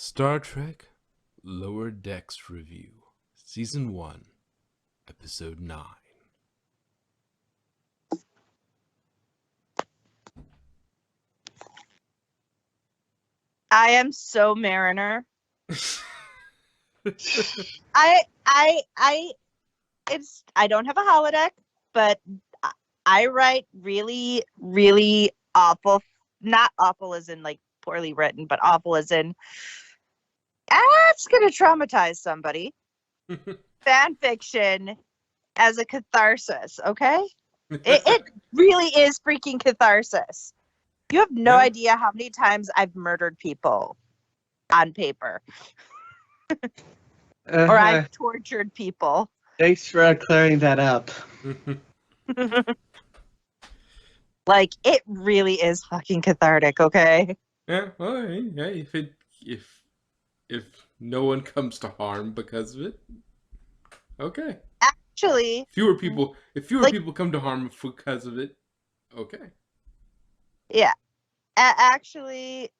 Star Trek Lower Decks Review, Season 1, Episode 9. I am so Mariner. I don't have a holodeck, but I write really, really awful, not awful as in like poorly written, but awful as in that's gonna traumatize somebody. Fan fiction as a catharsis, okay? It really is freaking catharsis. You have no idea how many times I've murdered people on paper. Or I've tortured people. Thanks for clearing that up. Like, it really is fucking cathartic, okay? Yeah, well, hey, if no one comes to harm because of it, okay. Actually, If fewer people come to harm because of it, okay. Yeah. Actually,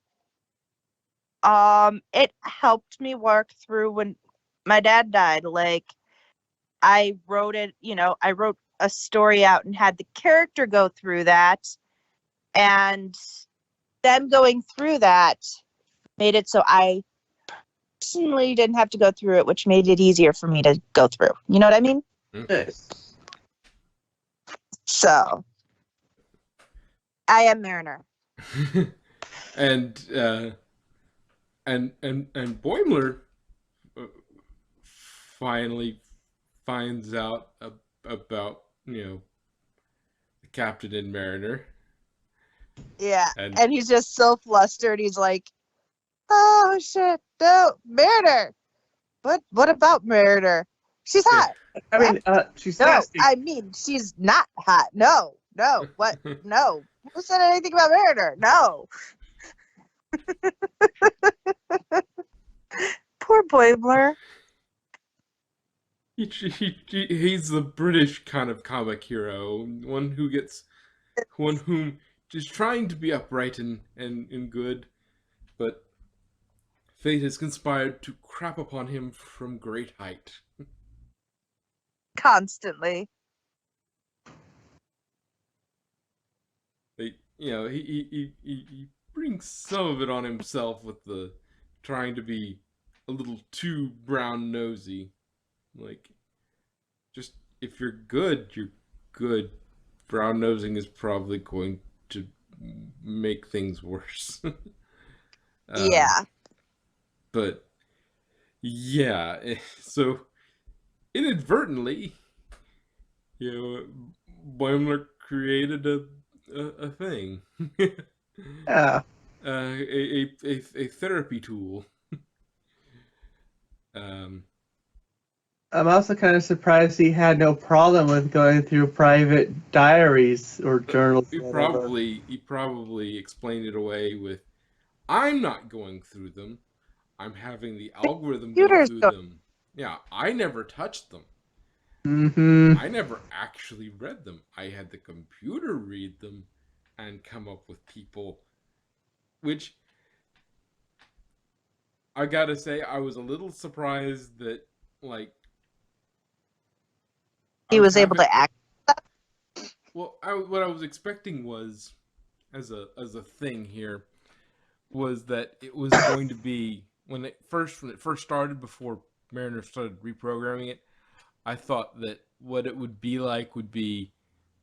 it helped me work through when my dad died. Like, I wrote a story out and had the character go through that, and them going through that made it so I personally didn't have to go through it, which made it easier for me to go through. You know what I mean? Nice. So, I am Mariner. and Boimler finally finds out about the captain and Mariner. Yeah, and he's just so flustered. He's like, "Oh shit, no, Mariner. What about Mariner? She's hot. I mean, she's no. nasty. I mean, she's not hot. No. What? No. Who said anything about Mariner? No. Poor Boimler. He's the British kind of comic hero, one whom is trying to be upright and good, but fate has conspired to crap upon him from great height. Constantly. He brings some of it on himself with the trying to be a little too brown nosy. Like, just if you're good, you're good. Brown nosing is probably going to make things worse. Yeah. But yeah, so inadvertently, Boimler created a thing. Yeah. A therapy tool. I'm also kind of surprised he had no problem with going through private diaries or journals. He probably explained it away with, "I'm not going through them. I'm having the algorithm go through them. Yeah, I never touched them. Mm-hmm. I never actually read them. I had the computer read them and come up with people," which I gotta say, I was a little surprised that, like, he was able to act. Well, what I was expecting was, as a thing here, was that it was going to be when it first started, before Mariner started reprogramming it. I thought that what it would be like would be,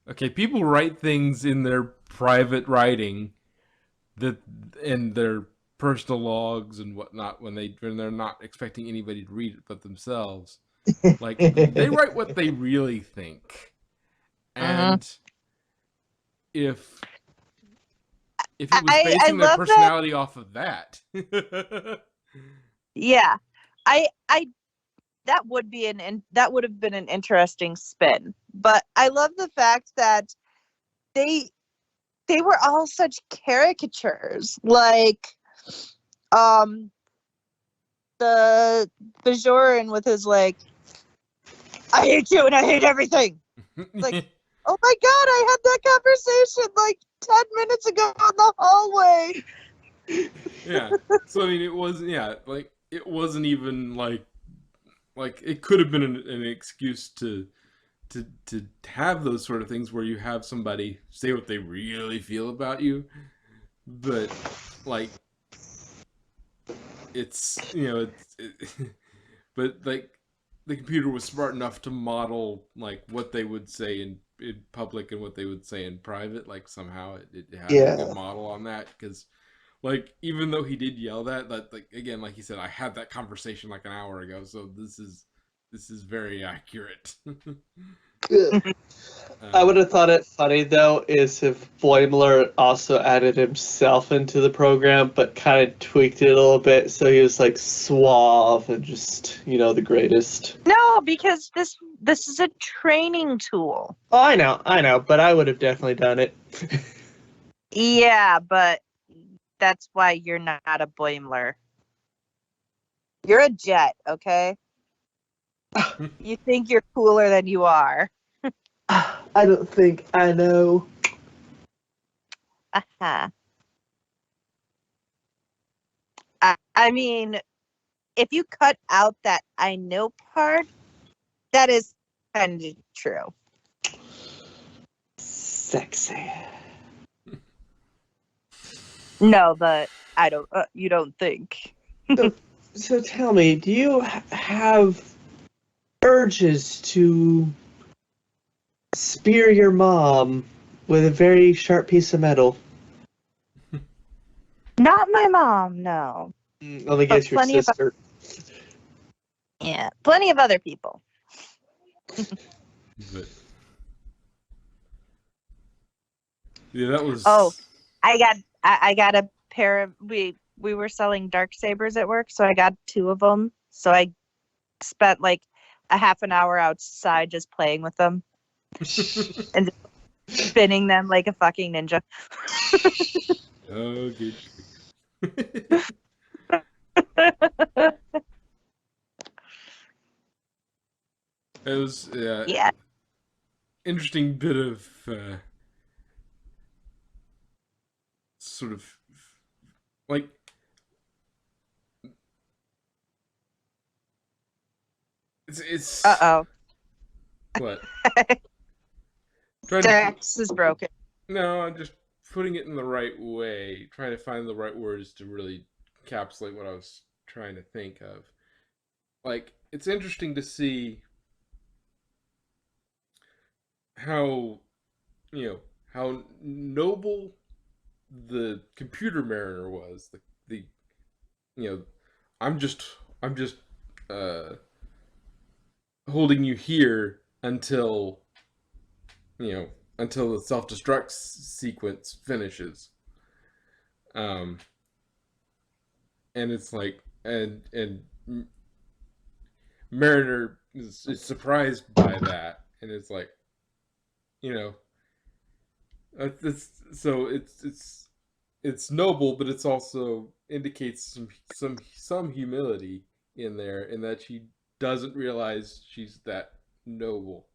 okay, people write things in their private writing, that in their personal logs and whatnot, when they're not expecting anybody to read it but themselves. Like, they write what they really think. And if it was basing their personality off of that. Yeah. That would have been an interesting spin. But I love the fact that they were all such caricatures. Like the Bajoran with his like, "I hate you and I hate everything." Like, oh my god, I had that conversation like 10 minutes ago in the hallway. Yeah. So I mean, it wasn't. Yeah, like it wasn't even like it could have been an excuse to have those sort of things where you have somebody say what they really feel about you, but like it's but like the computer was smart enough to model like what they would say in public and what they would say in private. Like somehow it had a good Yeah. model on that because like even though he did yell that like again like he said I had that conversation like an hour ago, so this is very accurate. Ugh. I would um, have thought it funny though is if Boimler also added himself into the program, but kind of tweaked it a little bit, so he was like suave and just the greatest. No, because this is a training tool. Oh, I know, but I would have definitely done it. Yeah, but that's why you're not a Boimler. You're a jet, okay? You think you're cooler than you are. I don't think I know. Uh-huh. I mean, if you cut out that I know part, that is kind of true. Sexy. No, but I don't. You don't think? So tell me, do you have urges to spear your mom with a very sharp piece of metal? Not my mom. No. Let me But guess, your sister. Yeah, plenty of other people. but yeah, that was. Oh, I got a pair of we were selling dark sabers at work, so I got 2 of them. So I spent like a half an hour outside just playing with them and spinning them like a fucking ninja. Oh, good. It was Yeah. interesting bit of sort of like it's Uh-oh. what trying to Dex is broken. no, I'm just putting it in the right way, trying to find the right words to really encapsulate what I was trying to think of. Like it's interesting to see how how noble the computer mariner was. The you know I'm just I'm just uh holding you here you know until the self-destruct sequence finishes. Um and it's like and Mariner is surprised by that and it's like you know it's noble, but it's also indicates some humility in there, in that she doesn't realize she's that noble,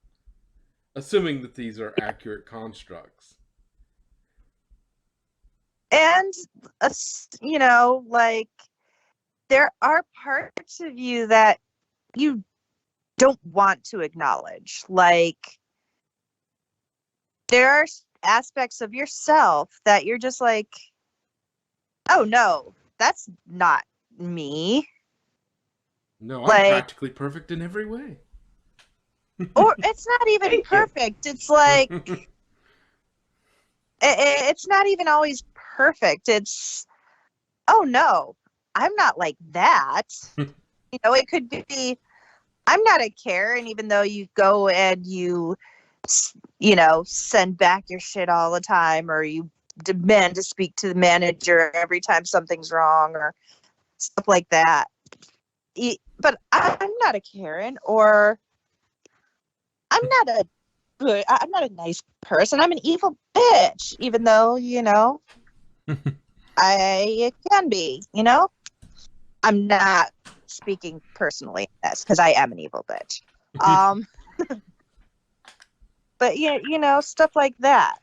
assuming that these are accurate constructs. And like there are parts of you that you don't want to acknowledge. Like there are aspects of yourself that you're just like, oh no, that's not me. No, I'm Like, practically perfect in every way. or it's not even perfect. It's like it's not even always perfect. It's, oh no, I'm not like that. It could be, I'm not a Karen, even though you go and you send back your shit all the time, or you demand to speak to the manager every time something's wrong or stuff like that. But I'm not a Karen, or I'm not a nice person. I'm an evil bitch, even though, I can be, I'm not speaking personally in this because I am an evil bitch. But yeah, stuff like that.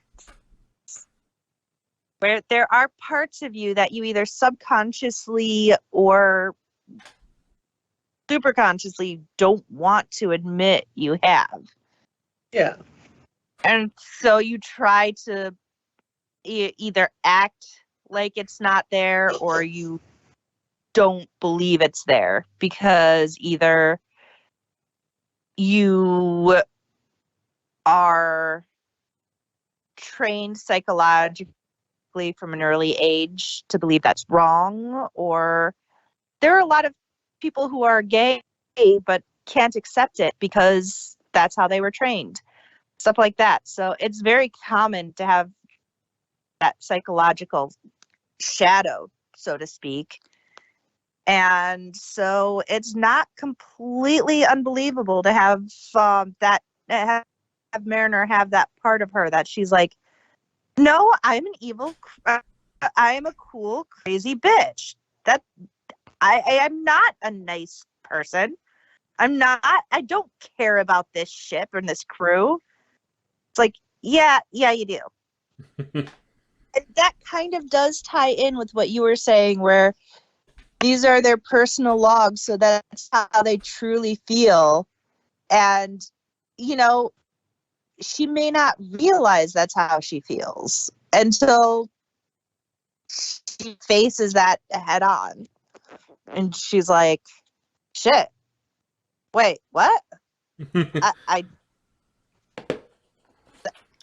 where there are parts of you that you either subconsciously or superconsciously don't want to admit you have. Yeah. And so you try to either act like it's not there, or you don't believe it's there, because either you are trained psychologically from an early age to believe that's wrong, or there are a lot of people who are gay but can't accept it because that's how they were trained, stuff like that. So it's very common to have that psychological shadow, so to speak. And so it's not completely unbelievable to have have Mariner have that part of her that she's like, no, I'm an evil, I am a cool, crazy bitch. That I am not a nice person. I'm not. I don't care about this ship and this crew. It's like, yeah, you do. And that kind of does tie in with what you were saying, where these are their personal logs, so that's how they truly feel. And, you know, she may not realize that's how she feels until she faces that head on. And she's like, shit, wait, what? I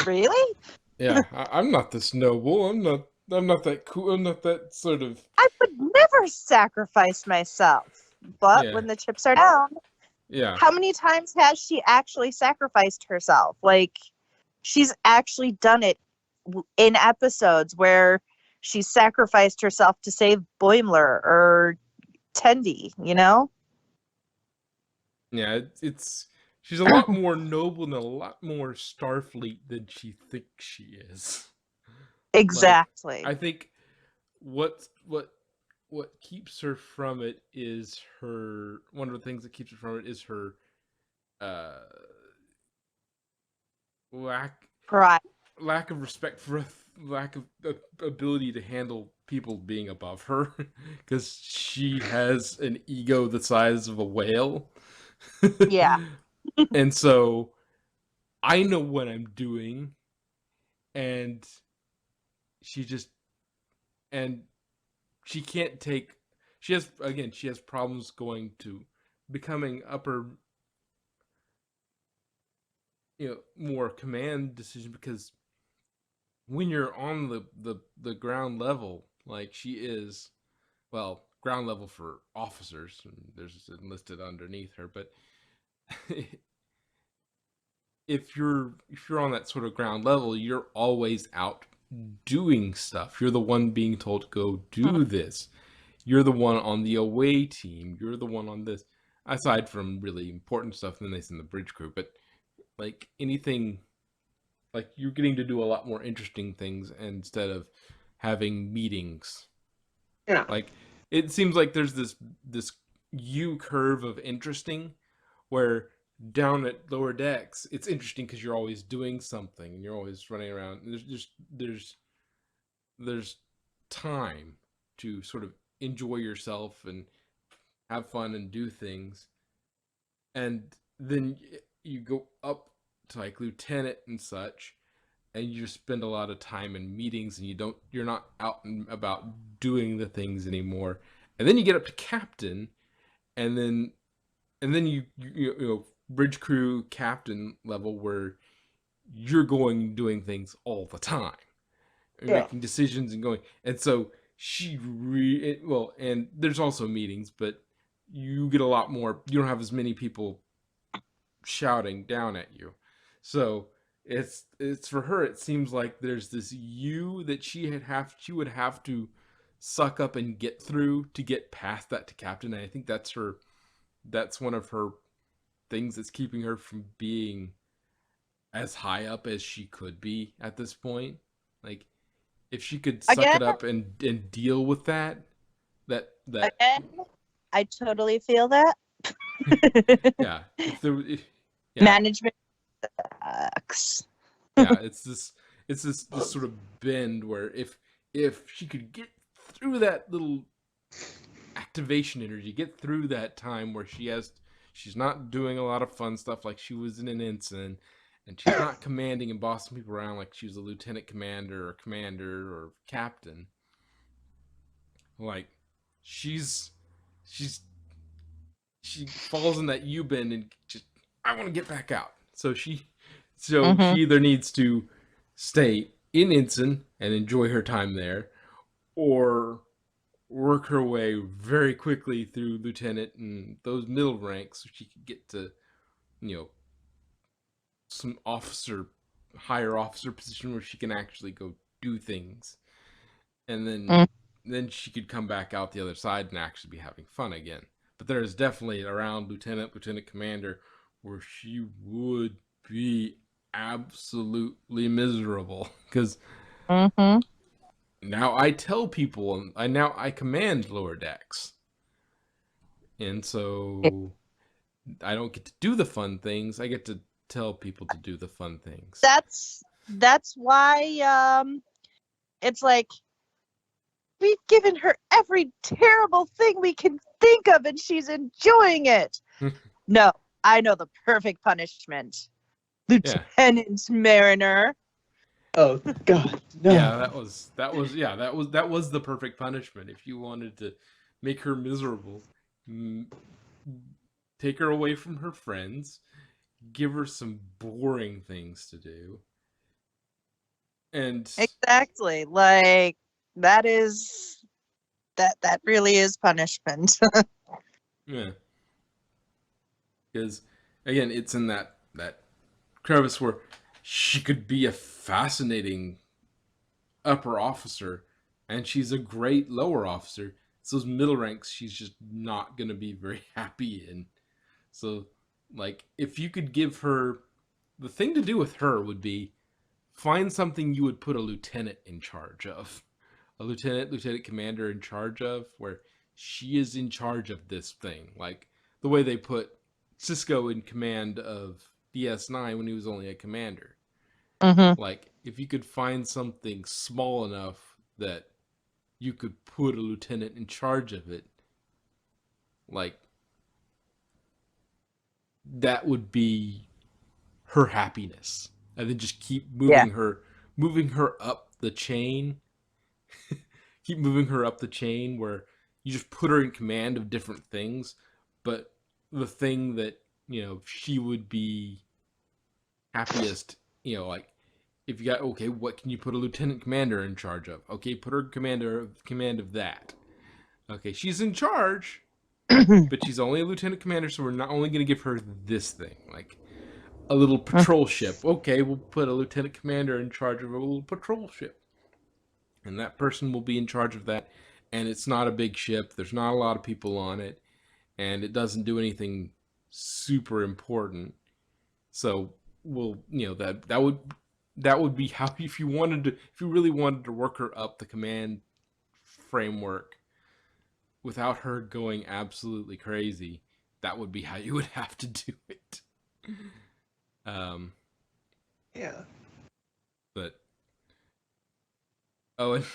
really? Yeah, I'm not this noble. I'm not that cool. I'm not that sort of. I would never sacrifice myself. But Yeah. when the chips are down, Yeah. how many times has she actually sacrificed herself? Like, she's actually done it in episodes where she sacrificed herself to save Boimler or Tendi, you know? Yeah, it's she's a lot more noble and a lot more Starfleet than she thinks she is. Exactly. Like, I think what keeps her from it is her one of the things that keeps her from it is her uh lack Right. lack of respect for lack of ability to handle people being above her because she has an ego the size of a whale. Yeah. And so I know what I'm doing, and she just and she can't take. She has problems going to becoming upper, more command decision because when you're on the ground level, like she is, well, ground level for officers, and there's enlisted underneath her, but if you're on that sort of ground level, you're always out doing stuff. You're the one being told to go do this. You're the one on the away team. You're the one on this. Aside from really important stuff, then they send the bridge crew. But like anything, like you're getting to do a lot more interesting things instead of having meetings. Yeah. Like it seems like there's this U curve of interesting where down at lower decks it's interesting because you're always doing something and you're always running around. There's time to sort of enjoy yourself and have fun and do things, and then you go up to like lieutenant and such, and you just spend a lot of time in meetings and you're not out and about doing the things anymore, and then you get up to captain, and then you bridge crew captain level where you're doing things all the time. You're making decisions and going. And so and there's also meetings, but you get a lot more. You don't have as many people shouting down at you. So it's for her. It seems like there's this you that she would have to suck up and get through to get past that to captain. And I think that's one of her things that's keeping her from being as high up as she could be at this point. Like if she could suck Again, it up and deal with that again, I totally feel that. yeah, Management sucks. yeah, it's this sort of bend where if she could get through that little activation energy, get through that time where she's not doing a lot of fun stuff like she was in an ensign, and she's not commanding and bossing people around like she was a lieutenant commander or captain. Like she's she falls in that U-bend and just, I want to get back out. So she either needs to stay in ensign and enjoy her time there, or work her way very quickly through lieutenant and those middle ranks so she could get to, some higher officer position where she can actually go do things. And then she could come back out the other side and actually be having fun again. But there is definitely around lieutenant commander where she would be absolutely miserable, because now I tell people, I command lower decks, and so I don't get to do the fun things. I get to tell people to do the fun things. That's why it's like, we've given her every terrible thing we can think of, and she's enjoying it. No, I know the perfect punishment. Lieutenant Mariner. Oh God, no. Yeah, that was the perfect punishment. If you wanted to make her miserable, take her away from her friends, give her some boring things to do. And exactly, like that really is punishment. Yeah. Because again, it's in that crevice where she could be a fascinating upper officer, and she's a great lower officer. It's those middle ranks she's just not going to be very happy in. So, like, if you could give her... The thing to do with her would be find something you would put a lieutenant in charge of. A lieutenant commander in charge of, where she is in charge of this thing. Like, the way they put Cisco in command of DS9 when he was only a commander. Like, if you could find something small enough that you could put a lieutenant in charge of it, like, that would be her happiness. And then just keep moving her up the chain. Keep moving her up the chain where you just put her in command of different things, but the thing that, she would be happiest, like, if you got, okay, what can you put a lieutenant commander in charge of? Okay, put her command of that. Okay, she's in charge, but she's only a lieutenant commander, so we're not only going to give her this thing, like a little patrol ship. Okay, we'll put a lieutenant commander in charge of a little patrol ship. And that person will be in charge of that. And it's not a big ship. There's not a lot of people on it. And it doesn't do anything super important. So, that would be how, if you really wanted to work her up the command framework without her going absolutely crazy, that would be how you would have to do it. Yeah. But and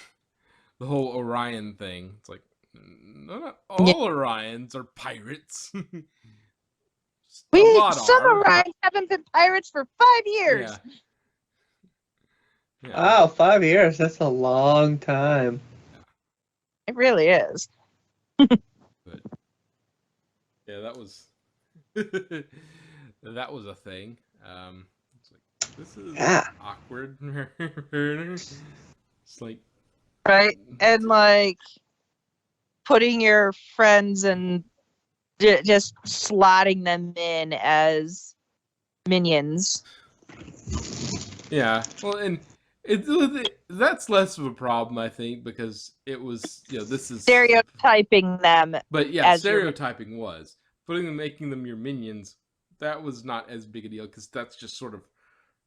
the whole Orion thing, it's like, no, not all Orions are pirates. Some Orions haven't been pirates for 5 years. Yeah. Wow, 5 years. That's a long time. It really is. But yeah, that was that was a thing. It's like, this is awkward. It's like, right, and like putting your friends and just slotting them in as minions. Yeah, well, and that's less of a problem, I think, because it was, this is stereotyping them. But yeah, stereotyping was making them your minions. That was not as big a deal, because that's just sort of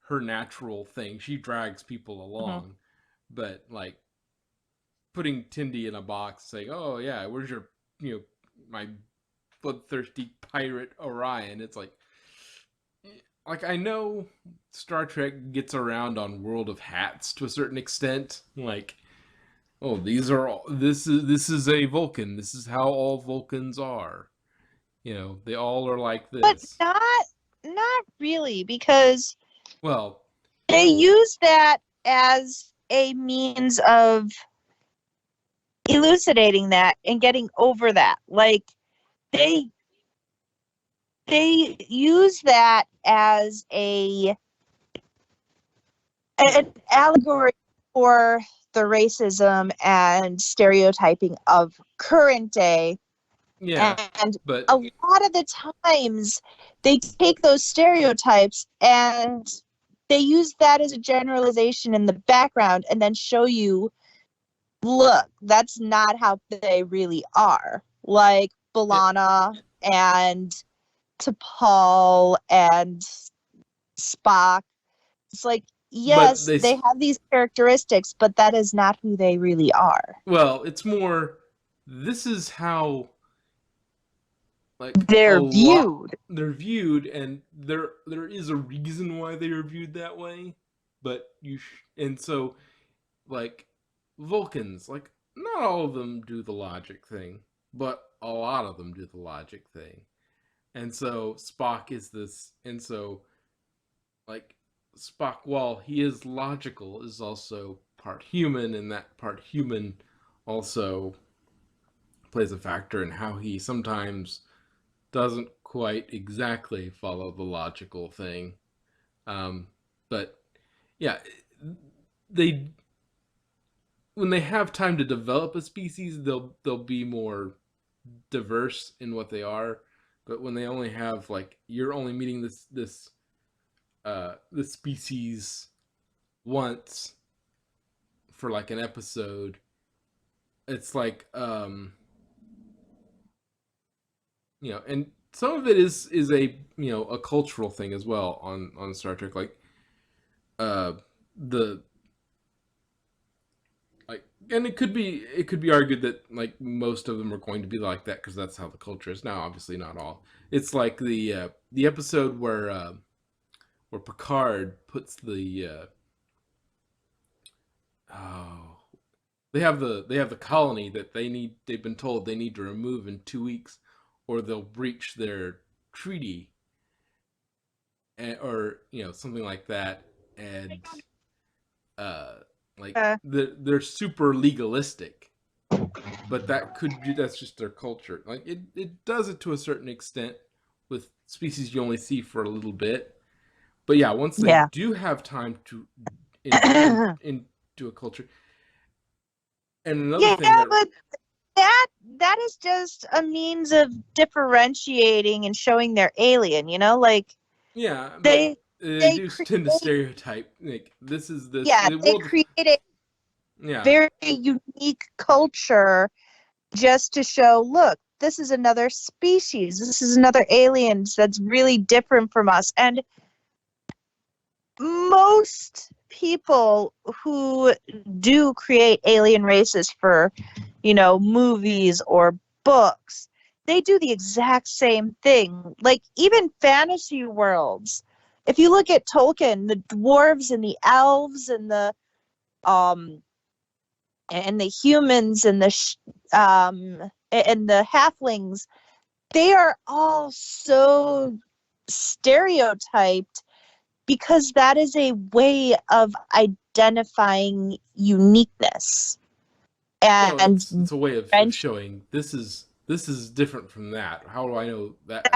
her natural thing. She drags people along. But like putting Tindy in a box, saying, "Oh yeah, where's your, my bloodthirsty pirate Orion?" It's like I know Star Trek gets around on World of Hats to a certain extent. Like, oh, these are all, this is a Vulcan. This is how all Vulcans are. You know, they all are like But this. not really, because Well, they use that as a means of elucidating that and getting over that. Like they use that as an allegory for the racism and stereotyping of current day. yeah, And but a lot of the times they take those stereotypes and they use that as a generalization in the background and then show you, look, that's not how they really are. Like B'Elanna and T'Pol and Spock. It's like, but yes, they have these characteristics, but that is not who they really are. well, it's more. This is how like a They're lot viewed. they're viewed, and there is a reason why they are viewed that way. But and so like Vulcans, like not all of them do the logic thing, but a lot of them do the logic thing. And so Spock is this, and so like Spock, while he is logical, is also part human, and that part human also plays a factor in how he sometimes doesn't quite exactly follow the logical thing. But yeah, they when they have time to develop a species, they'll be more diverse in what they are. But when they only have like you're only meeting this species once for like an episode, it's like and some of it is a a cultural thing as well on Star Trek, like uh the like, and it could be argued that like most of them are going to be like that because that's how the culture is now. Obviously, not all. It's like the episode where Picard puts the oh they have the colony that they've been told they need to remove in 2 weeks or they'll breach their treaty, or something like that. And uh like Uh, they're super legalistic, but that's just their culture. Like it does it to a certain extent with species you only see for a little bit. But yeah, once they yeah. do have time to enter into a culture. And another Yeah, thing that but that is just a means of differentiating and showing they're alien, like yeah, but they they they do tend to create stereotype like this is this yeah, the they world. create a Yeah, very unique culture just to show, look, this is another species. This is another alien that's really different from us. And most people who do create alien races for, movies or books, they do the exact same thing. Like even fantasy worlds. If you look at Tolkien, the dwarves and the elves um and the humans and the halflings, they are all so stereotyped because that is a way of identifying uniqueness well, and it's a way of differentiating. showing this is different from that. How do I know that?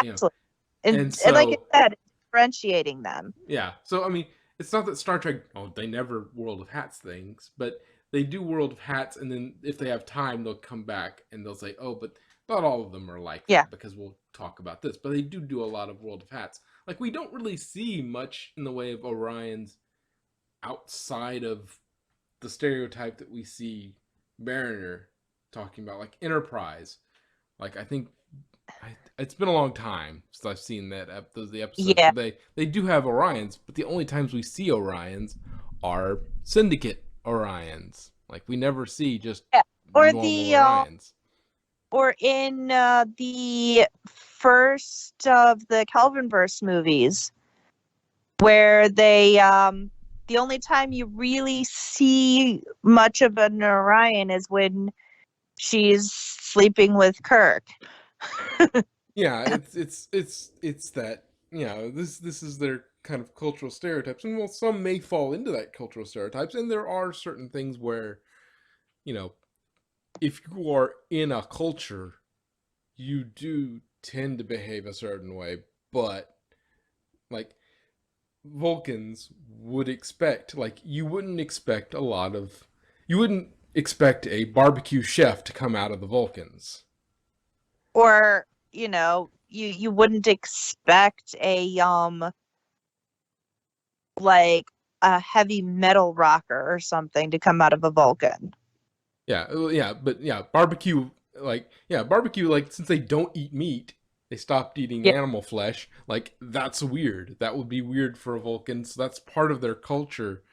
And And like so I said, differentiating them. yeah, so I mean, it's not that Star Trek, oh, they never World of Hats things, but they do World of Hats, and then if they have time, they'll come back and they'll say, oh, but not all of them are like Yeah. that because we'll talk about this. But they do a lot of World of Hats. Like we don't really see much in the way of Orions outside of the stereotype that we see Mariner talking about, like Enterprise. Like I think it's been a long time since I've seen the episodes. Yeah. But they do have Orions, but the only times we see Orions are Syndicate Orions. Like we never see just Yeah. Or normal the Orions. or in the first of the Kelvinverse movies, where they the only time you really see much of an Orion is when she's sleeping with Kirk. Yeah, it's that, this is their kind of cultural stereotypes, and well, some may fall into that cultural stereotypes, and there are certain things where, you know, if you are in a culture, you do tend to behave a certain way, but like Vulcans would expect, like you wouldn't expect a barbecue chef to come out of the Vulcans. Or, you wouldn't expect like a heavy metal rocker or something to come out of a Vulcan. Yeah, yeah, but yeah, barbecue, like, since they don't eat meat, they stopped eating Yeah. animal flesh. Like, that's weird. That would be weird for a Vulcan. So that's part of their culture.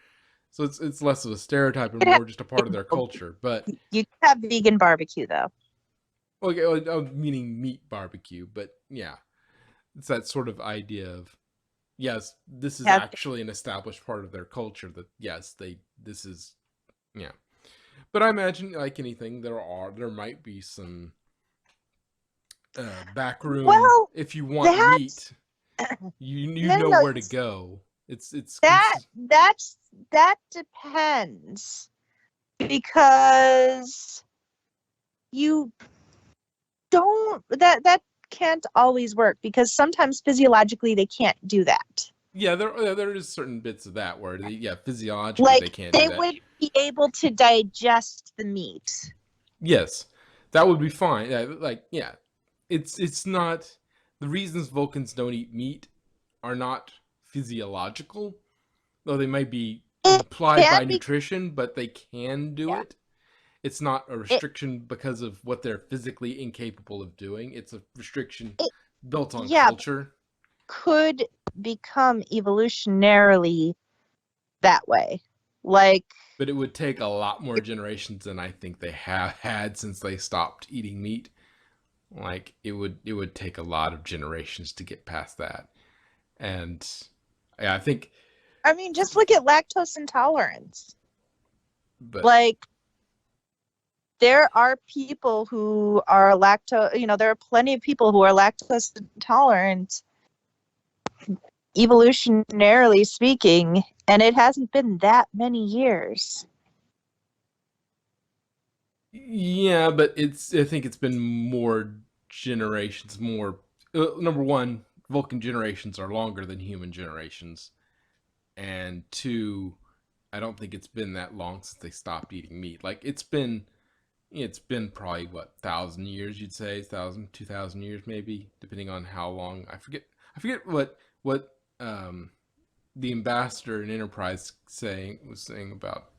So it's less of a stereotype and more just a part of their culture. But You can have vegan barbecue though. okay, meaning meat barbecue. But yeah, it's that sort of idea of, yes, this is Has actually an established part of their culture. That yes, this is, yeah. But I imagine, like anything, there might be some back room. Well, If you want that meat, you no, no, know no. where to go. It's That depends because you don't that can't always work because sometimes physiologically they can't do that. yeah, there is certain bits of that where physiologically they Like can't do they that. would be able to digest the meat. Yes, that would be fine. It's not, the reasons Vulcans don't eat meat are not physiological, though they might be It implied by can be, nutrition, but they can do yeah. it. It's not a It, restriction because of what they're physically incapable of doing. It's a restriction it built on yeah, culture. could become evolutionarily that way. Like But it would take a lot more generations than I think they have had since they stopped eating meat. Like it would take a lot of generations to get past that. And yeah, I think, I mean, just look at lactose intolerance. but Like there are people who are there are plenty of people who are lactose intolerant, evolutionarily speaking, and it hasn't been that many years. yeah, but I think it's been more generations, more, number one, Vulcan generations are longer than human generations. And two, I don't think it's been that long since they stopped eating meat. Like it's been probably what, 1,000 years, you'd say, 1,000, 2,000 years maybe, depending on how long. I forget what the ambassador in Enterprise was saying about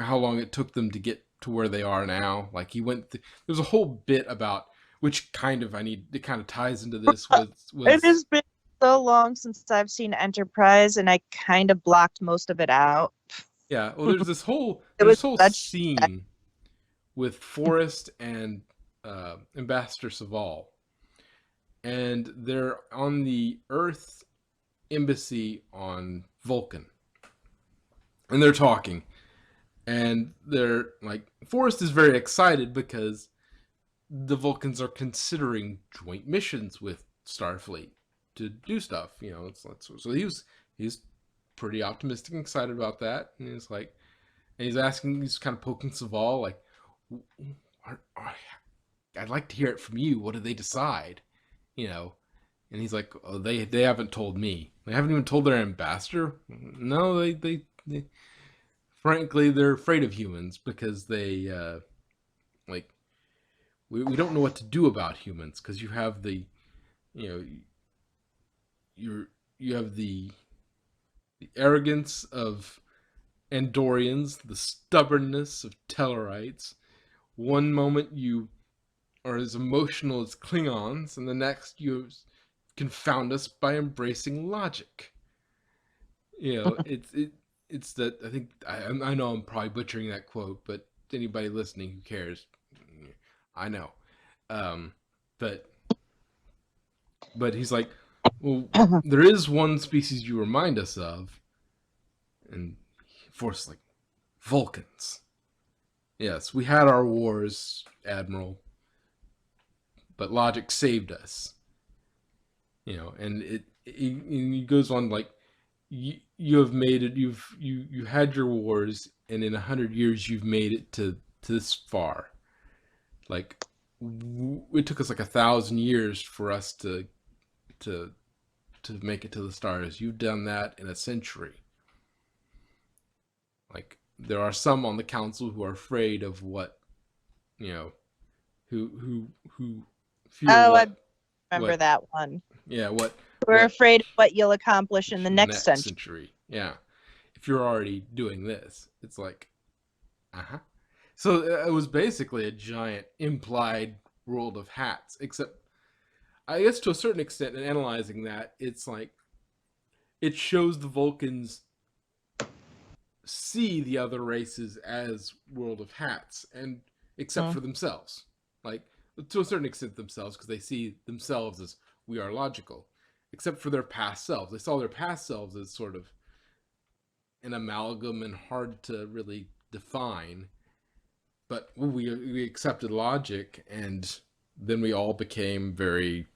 how long it took them to get to where they are now. Like there's a whole bit about, which kind of, it kind of ties into this, It has been so long since I've seen Enterprise, and I kind of blocked most of it out. yeah, well, there's this whole It was such. scene with Forrest and Ambassador Saval, and they're on the Earth embassy on Vulcan, and they're talking, and they're like, Forrest is very excited because the Vulcans are considering joint missions with Starfleet to do stuff. So he's pretty optimistic and excited about that, and he's kind of poking Saval, like, I'd like to hear it from you. What do they decide? And he's like, oh, they haven't told me. They haven't even told their ambassador. No, they frankly, they're afraid of humans because they like we don't know what to do about humans, because you have the you know you have the arrogance of Andorians, the stubbornness of Tellarites. One moment you are as emotional as Klingons, and the next you confound us by embracing logic. It's that, I think, I know I'm probably butchering that quote, but anybody listening who cares, I know. Um, but he's like, well, there is one species you remind us of, And Force like, Vulcans. Yes, we had our wars, Admiral, but logic saved us. And it goes on like, you have made it. You had your wars, and in 100 years, you've made it to this far. Like, it took us like 1,000 years for us to make it to the stars. You've done that in a century. Like, there are some on the council who are afraid of what, who fear Oh, what. I remember that one. Yeah, what. We're afraid of what you'll accomplish in the next century. Yeah. If you're already doing this, it's like, So it was basically a giant implied world of hats, except I guess to a certain extent in analyzing that, it's like it shows the Vulcans see the other races as world of hats, and except for themselves. Like, to a certain extent themselves, because they see themselves as, we are logical. Except for their past selves. They saw their past selves as sort of an amalgam and hard to really define. But we accepted logic, and then we all became very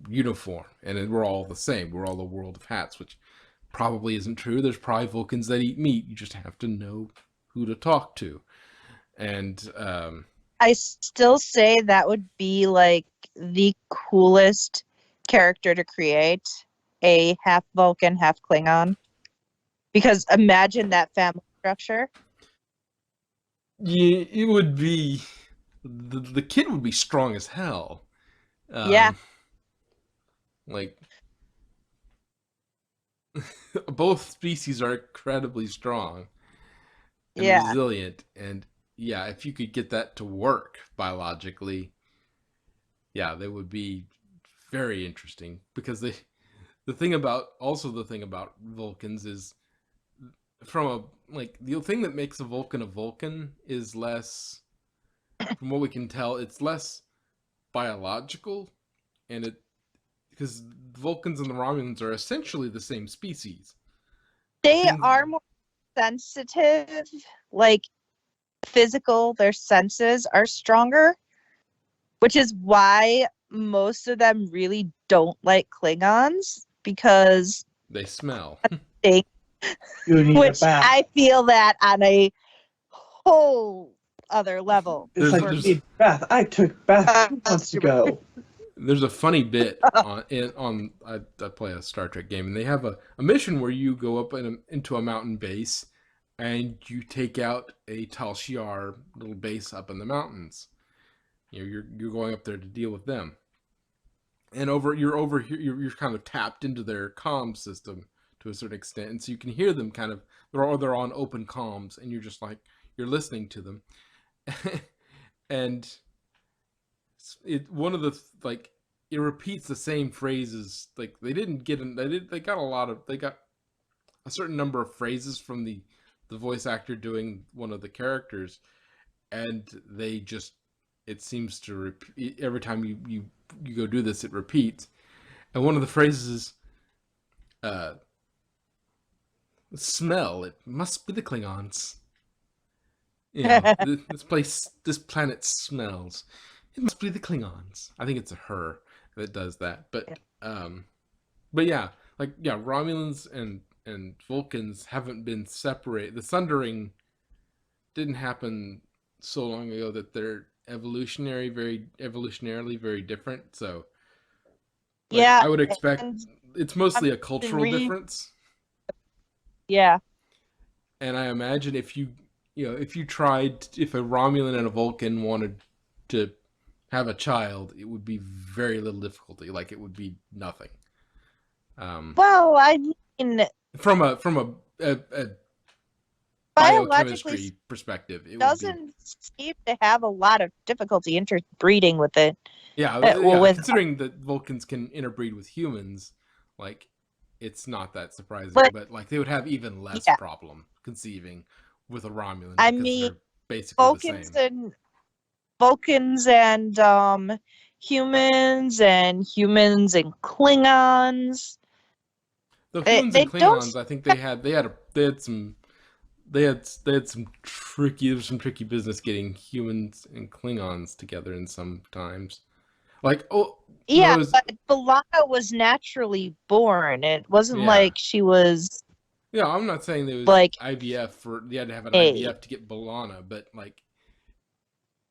uniform. And we're all the same. We're all a world of hats, which probably isn't true. There's probably Vulcans that eat meat. You just have to know who to talk to. And I still say that would be like the coolest character to create, a half Vulcan, half Klingon. Because imagine that family structure. Yeah, it would be, the kid would be strong as hell. Yeah. Like, both species are incredibly strong and resilient, and yeah, if you could get that to work biologically, yeah, that would be very interesting. Because the thing about Vulcans is, the thing that makes a Vulcan is less, from what we can tell, it's less biological, and because Vulcans and the Romulans are essentially the same species. They are more sensitive, like physical, their senses are stronger, which is why most of them really don't like Klingons, because they smell. Which I feel that on a whole other level. It's like bath. I took bath 2 months ago. There's a funny bit on I play a Star Trek game, and they have a mission where you go up into a mountain base, and you take out a Tal Shiar little base up in the mountains. You're going up there to deal with them, and you're over here. You're kind of tapped into their comm system to a certain extent, and so you can hear them kind of. They're on open comms, and you're just like, you're listening to them, and it repeats the same phrases. Like, they got a certain number of phrases from the voice actor doing one of the characters, and it seems to repeat every time you go do this. It repeats, and one of the phrases is, smell. It must be the Klingons. This planet smells. It must be the Klingons. I think it's a her that does that. But yeah, Romulans and Vulcans haven't been separated. The Sundering didn't happen so long ago that they're evolutionarily very different. So I would expect it's mostly a cultural difference. Yeah. And I imagine if a Romulan and a Vulcan wanted to have a child, it would be very little difficulty. Like, it would be nothing. Well, I mean, from a biochemistry perspective, it doesn't seem to have a lot of difficulty interbreeding with it. Yeah, considering that Vulcans can interbreed with humans, like, it's not that surprising. But like, they would have even less problem conceiving with a Romulan. I mean, they're basically the same. Vulcans and humans and Klingons. The humans and Klingons, I think they had some they had some tricky there was some tricky business getting humans and Klingons together in sometimes. Like, oh no, Yeah, it was but B'Elanna was naturally born. It wasn't yeah. like she was Yeah, I'm not saying there was like IVF for you had to have an a IVF to get Bolana, but like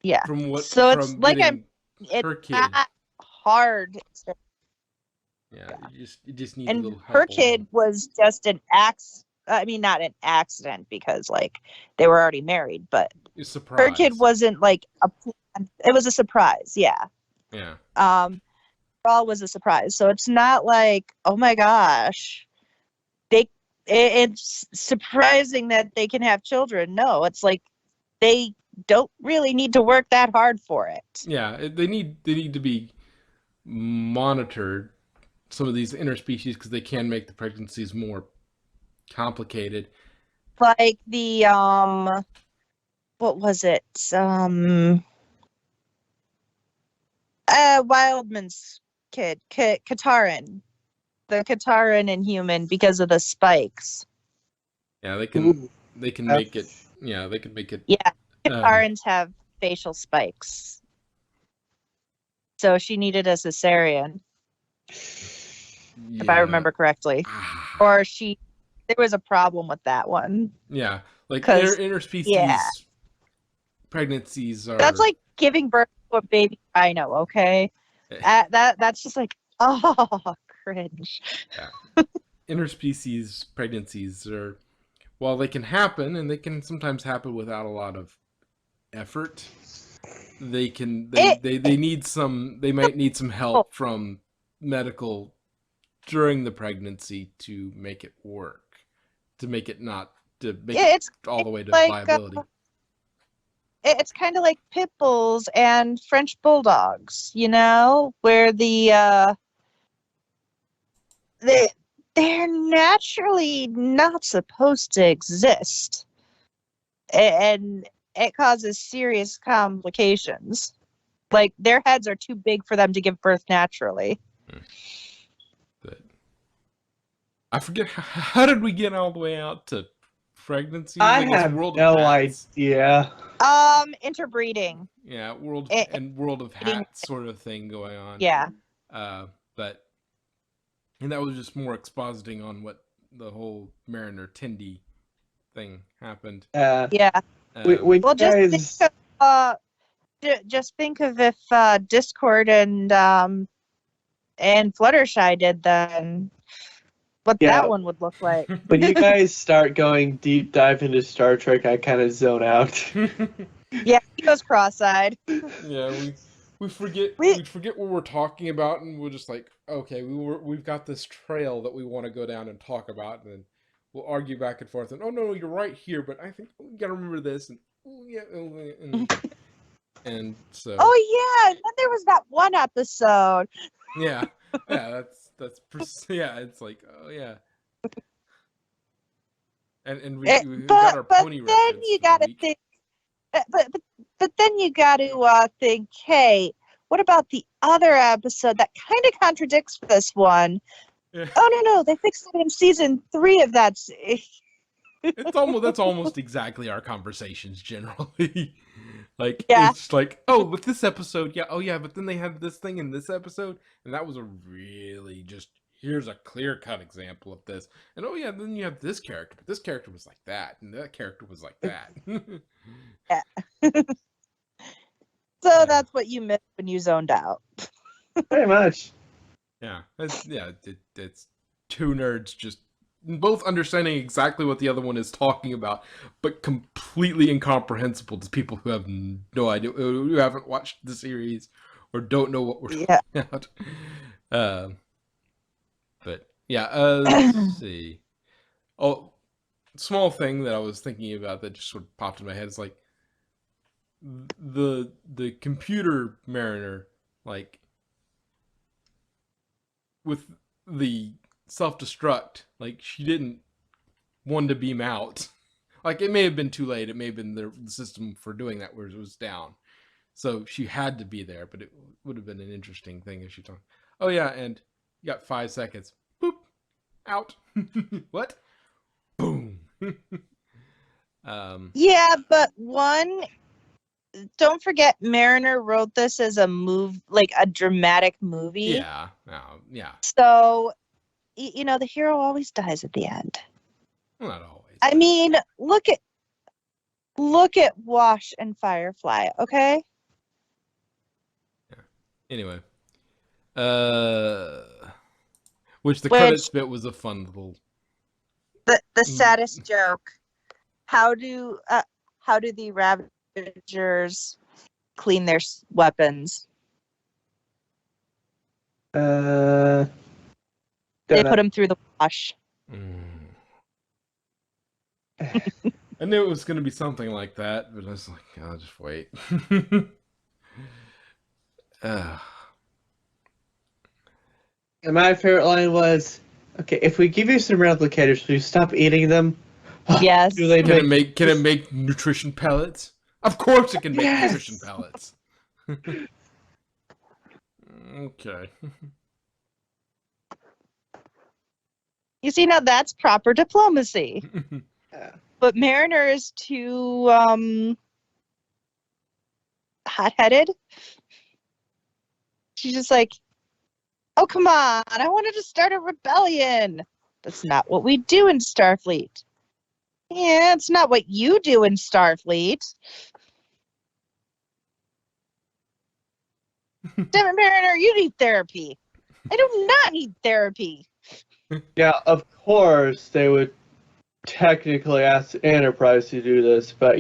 yeah. So it's from like getting it's her kid, not hard. yeah, you just need a And little her help kid along. was just an I mean, not an accident because like they were already married, but A her kid surprise. wasn't like it was a surprise. Yeah. Yeah. Um, all was a surprise. So it's not like, oh my gosh, they it's surprising that they can have children. No, it's like they don't really need to work that hard for it. Yeah, they need to be monitored, some of these interspecies, because they can make the pregnancies more complicated. Like the what was it? Wildman's kid, Katarin, the Katarin inhuman because of the spikes. Yeah, Ooh, they can make it. that's Yeah, they can make it. Yeah, Um, Katarins have facial spikes, so she needed a cesarean, if I yeah. remember correctly, Ah, or she. There was a problem with that one yeah, like because yeah, interspecies pregnancies that's are like giving birth to a baby rhino. Okay, that's just like oh cringe. yeah, interspecies pregnancies are, while they can happen and they can sometimes happen without a lot of effort, It they need some, they might need some help from medical during the pregnancy to make it work, to make it not, to make it it's all the way to like viability. it's kind of like pit bulls and French bulldogs, you know, where they they're naturally not supposed to exist, and it causes serious complications. Like their heads are too big for them to give birth naturally. But I forget how did we get all the way out to pregnancies? I I guess have World of no Hats. idea. Interbreeding. Yeah, It, World of eating, Hats sort of thing going on. yeah, But and that was just more expositing on what the whole Mariner Tindy thing happened. Uh, yeah. Um, when you Well, guys, just think of if Discord and Fluttershy did then what that yeah, one would look like. when you guys start going deep dive into Star Trek, I kind of zone out. Yeah, he goes cross-eyed. yeah, We we forget what we're talking about, and we're just like, okay, we've got this trail that we want to go down and talk about, and then we'll argue back and forth, and oh no, you're right here, but I think you gotta remember this, and oh, yeah, and so Oh yeah, and then there was that one episode. yeah, yeah, yeah, it's like, oh yeah, and It, we got our but pony then reference you for the got to week. think but then you got to think, hey, what about the other episode that kind of contradicts this one? Yeah. Oh no, they fixed it in season 3 of that. It's almost That's almost exactly our conversations generally. Like Yeah, it's like, oh, with this episode, yeah, oh yeah, but then they had this thing in this episode, and that was a really just, here's a clear cut example of this, and oh yeah, then you have this character, but this character was like that, and that character was like that. yeah. So Yeah, that's what you missed when you zoned out. Very much. it's two nerds just both understanding exactly what the other one is talking about, but completely incomprehensible to people who have no idea, who haven't watched the series or don't know what we're Yeah. talking about. Uh, but yeah, let's see. Oh, small thing that I was thinking about that just sort of popped in my head is like the computer Mariner, like with the self-destruct, like she didn't want to beam out. Like it may have been too late, it may have been the system for doing that where it was down, so she had to be there. But it would have been an interesting thing if she talked, oh yeah, and you got 5 seconds, boop, out. What? Boom. Yeah, but don't forget Mariner wrote this as a a dramatic movie. Yeah, yeah. So, the hero always dies at the end. Well, not always. I mean, look at Wash and Firefly, okay? Yeah. Anyway, which the credits bit was a fun little. The saddest joke. How do the Ravagers clean their weapons? Don't They know. put them through the wash. I knew it was going to be something like that, but I was like, I'll just wait. And my favorite line was, "Okay, if we give you some replicators, will you stop eating them?" Yes. Do they Can it make nutrition pellets? Of course it can make Yes! nutrition pellets. Okay. You see, now that's proper diplomacy. But Mariner is too hot-headed. She's just like, oh, come on, I wanted to start a rebellion. That's not what we do in Starfleet. Yeah, it's not what you do in Starfleet. Damn it, Mariner, you need therapy. I do not need therapy. Yeah, of course they would technically ask Enterprise to do this, but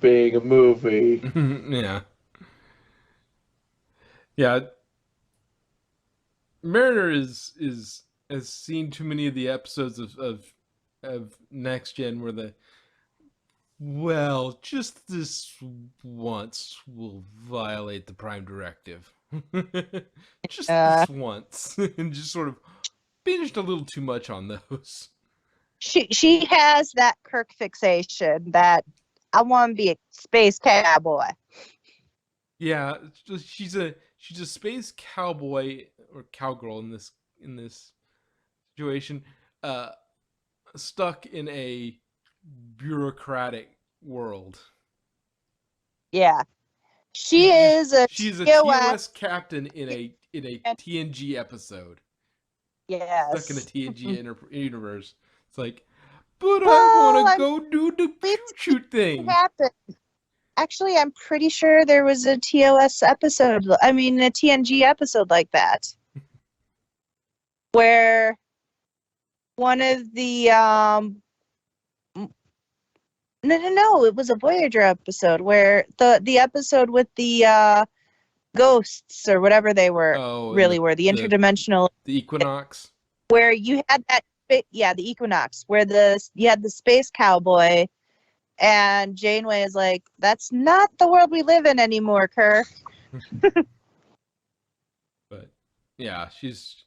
being a movie. Yeah. Yeah. Mariner has seen too many of the episodes of Next Gen where just this once will violate the Prime Directive. Just this once. And just sort of binged a little too much on those. She has that Kirk fixation that I want to be a space cowboy. Yeah, she's a space cowboy or cowgirl in this situation, stuck in a bureaucratic world. Yeah. She's a TOS captain in a TNG episode. Yes. Stuck in a TNG universe. It's like, but I want to go do the shoot thing. Actually, I'm pretty sure there was a TOS episode. I mean, a TNG episode like that, where one of the no, it was a Voyager episode where the episode with the ghosts or whatever they were were the interdimensional, the Equinox, where you had the Equinox, where you had the space cowboy, and Janeway is like, that's not the world we live in anymore, Kirk. But yeah, it's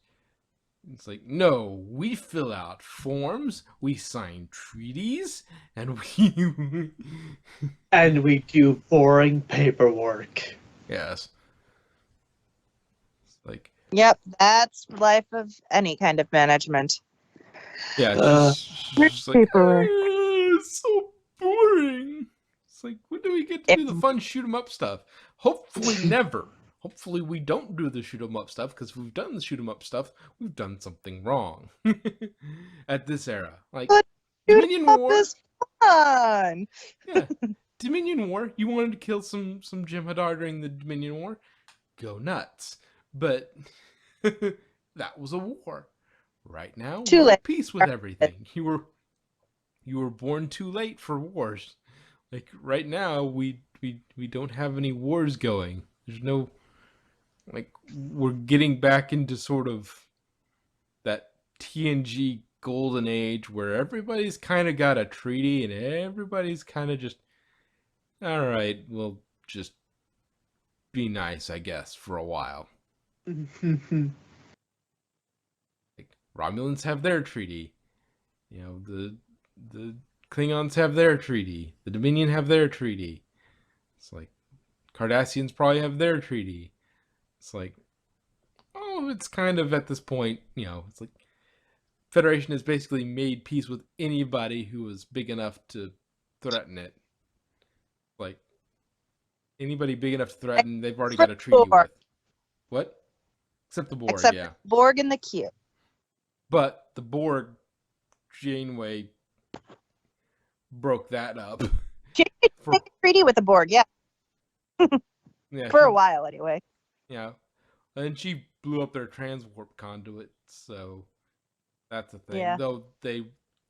like, no, we fill out forms, we sign treaties, and we do boring paperwork. Yes. It's like, yep, that's life of any kind of management. Yeah, she's like, it's so boring. It's like, when do we get to do the fun shoot 'em up stuff? Hopefully never. Hopefully we don't do the shoot 'em up stuff, because if we've done the shoot 'em up stuff, we've done something wrong at this era. Like, Dominion War is fun. Yeah, Dominion War. You wanted to kill some Jem'Hadar during the Dominion War? Go nuts. But that was a war. Right now, we're at peace with everything. You were born too late for wars. Like, right now, we don't have any wars going. There's no, like, we're getting back into sort of that TNG golden age where everybody's kind of got a treaty and everybody's kind of just, all right, we'll just be nice, I guess, for a while. Like, Romulans have their treaty. The Klingons have their treaty. The Dominion have their treaty. It's like, Cardassians probably have their treaty. It's like, oh, it's kind of at this point, it's like Federation has basically made peace with anybody who was big enough to threaten it. Like anybody big enough to threaten, they've already Except got a treaty Borg. with. What? Except the Borg, Except yeah. Borg and the Q. But the Borg, Janeway broke that up. She did make a treaty with the Borg, yeah, Yeah, for a while anyway. Yeah, and she blew up their transwarp conduit, so that's a thing. Yeah. Though they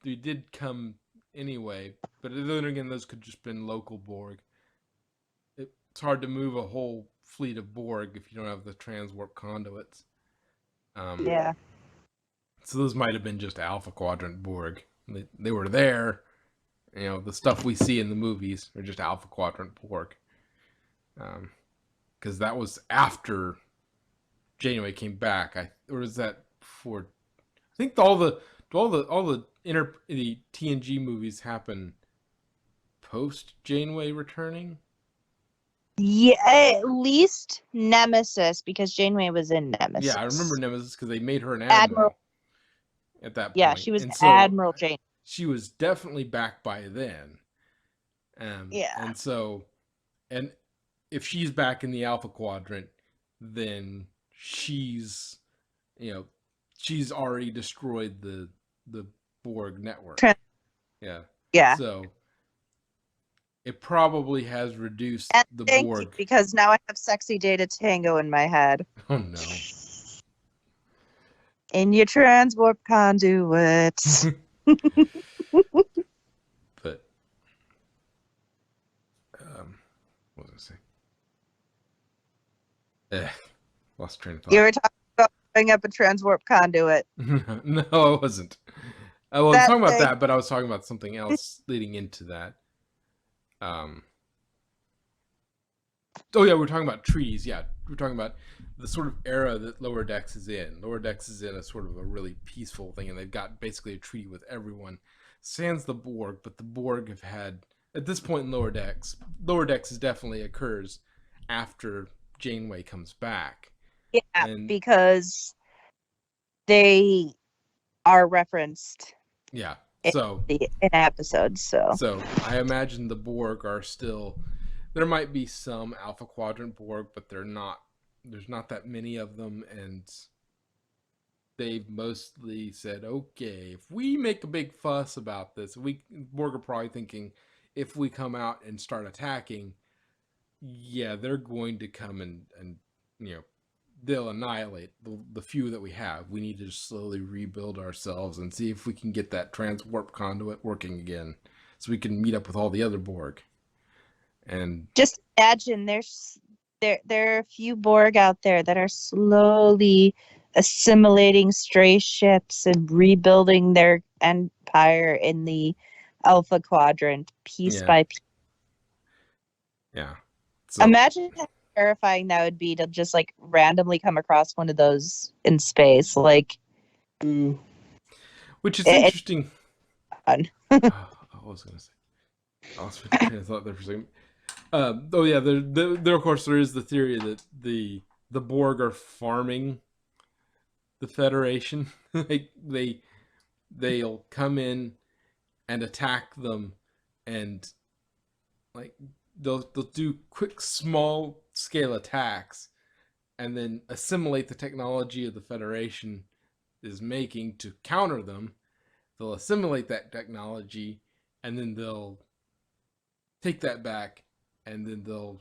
did come anyway, but then again, those could just been local Borg. It's hard to move a whole fleet of Borg if you don't have the transwarp conduits. Yeah. So those might have been just Alpha Quadrant Borg. They were there. You know, the stuff we see in the movies are just Alpha Quadrant Borg. Because that was after Janeway came back. Or was that before? I think all the TNG movies happen post Janeway returning. Yeah, at least Nemesis, because Janeway was in Nemesis. Yeah, I remember Nemesis because they made her an Admiral. at that point. Yeah, she was and so Admiral Jane. She was definitely back by then. Yeah. And so, and if she's back in the Alpha Quadrant, then she's already destroyed the Borg network. Yeah. Yeah. So it probably has reduced And the thank Borg. you, because now I have Sexy Data Tango in my head. Oh no. In your transwarp conduit. But what was I saying? Lost train of thought. You were talking about putting up a transwarp conduit. No, I wasn't. I was talking about that, but I was talking about something else leading into that. Oh yeah, we're talking about treaties. Yeah, we're talking about the sort of era that Lower Decks is in. Lower Decks is in a sort of a really peaceful thing, and they've got basically a treaty with everyone. Sans the Borg, but the Borg have had, at this point in Lower Decks is definitely occurs after Janeway comes back. Yeah, because they are referenced. Yeah. In episodes, so I imagine the Borg are still. There might be some Alpha Quadrant Borg, but they're not. There's not that many of them, and they've mostly said, "Okay, if we make a big fuss about this, Borg are probably thinking, if we come out and start attacking, yeah, they're going to come and they'll annihilate the few that we have. We need to slowly rebuild ourselves and see if we can get that transwarp conduit working again, so we can meet up with all the other Borg." And just imagine there are a few Borg out there that are slowly assimilating stray ships and rebuilding their empire in the Alpha Quadrant piece by piece. Yeah. So, imagine how terrifying that would be to just like randomly come across one of those in space, like. Which is interesting. I was gonna say. I was trying to thought there for a second. Oh yeah, there of course there is the theory that the Borg are farming the Federation. Like they'll come in and attack them, and like they'll do quick small scale attacks, and then assimilate the technology of the Federation is making to counter them. They'll assimilate that technology, and then they'll take that back. And then they'll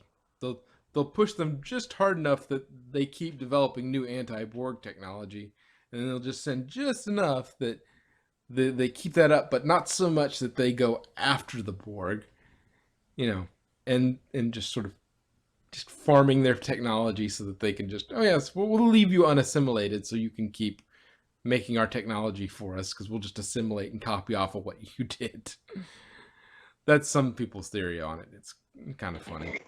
push them just hard enough that they keep developing new anti-Borg technology, and then they'll just send just enough that they keep that up, but not so much that they go after the Borg, and just sort of just farming their technology so that they can just, oh yes, we'll leave you unassimilated so you can keep making our technology for us, because we'll just assimilate and copy off of what you did. That's some people's theory on it. It's kind of funny.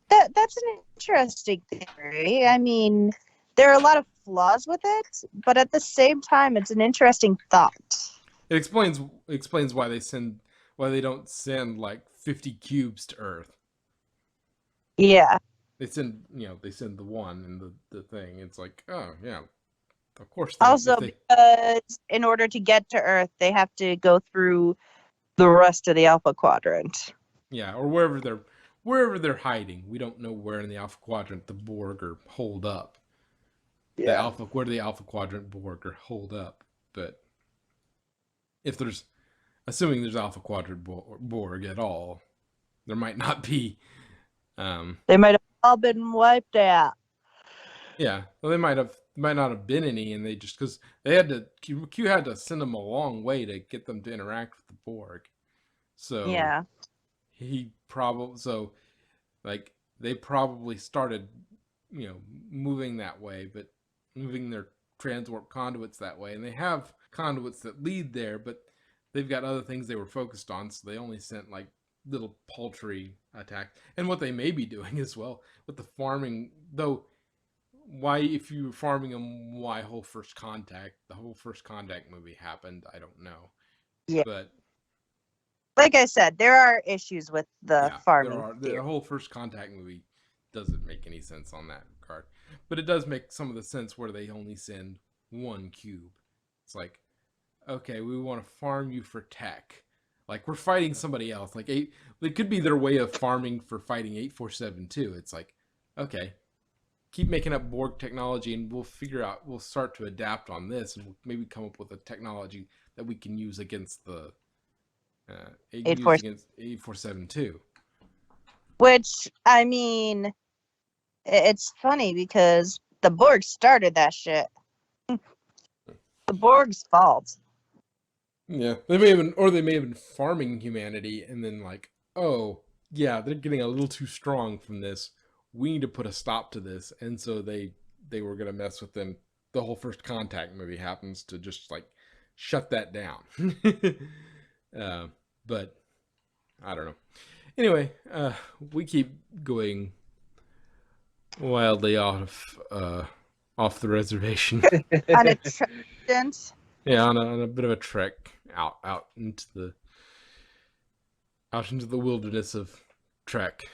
That's an interesting theory. I mean, there are a lot of flaws with it, but at the same time, it's an interesting thought. It explains why they don't send like 50 cubes to Earth. Yeah. They send the one and the thing. It's like, oh yeah, of course. Also, because in order to get to Earth, they have to go through the rest of the Alpha Quadrant. Yeah, or wherever they're hiding. We don't know where in the Alpha Quadrant the Borg are holed up. Yeah. Where the Alpha Quadrant Borg are holed up. But if there's, assuming there's Alpha Quadrant Borg at all, there might not be. They might have all been wiped out. Yeah, well, they might not have been any, and they just because they had to Q had to send them a long way to get them to interact with the Borg. So Yeah. like they probably started, moving that way, but moving their transwarp conduits that way, and they have conduits that lead there, but they've got other things they were focused on, so they only sent like little paltry attacks. And what they may be doing as well with the farming, though. Why, if you were farming them, why the whole First Contact movie happened, I don't know. Yeah. But like I said, there are issues with the farming. The whole First Contact movie doesn't make any sense on that regard. But it does make some of the sense where they only send one cube. It's like, okay, we want to farm you for tech. Like, we're fighting somebody else. Like, it could be their way of farming for fighting 847 It's like, okay, keep making up Borg technology, and we'll start to adapt on this, and we'll maybe come up with a technology that we can use against the 847 Which, I mean, it's funny because the Borg started that shit. The Borg's fault. Yeah, they may have been farming humanity, and then like, oh yeah, they're getting a little too strong from this. We need to put a stop to this, and so they were gonna mess with them. The whole First Contact movie happens to just like shut that down. But I don't know. Anyway, we keep going wildly off the reservation. On a tangent. Yeah, on a bit of a trek out into the wilderness of Trek.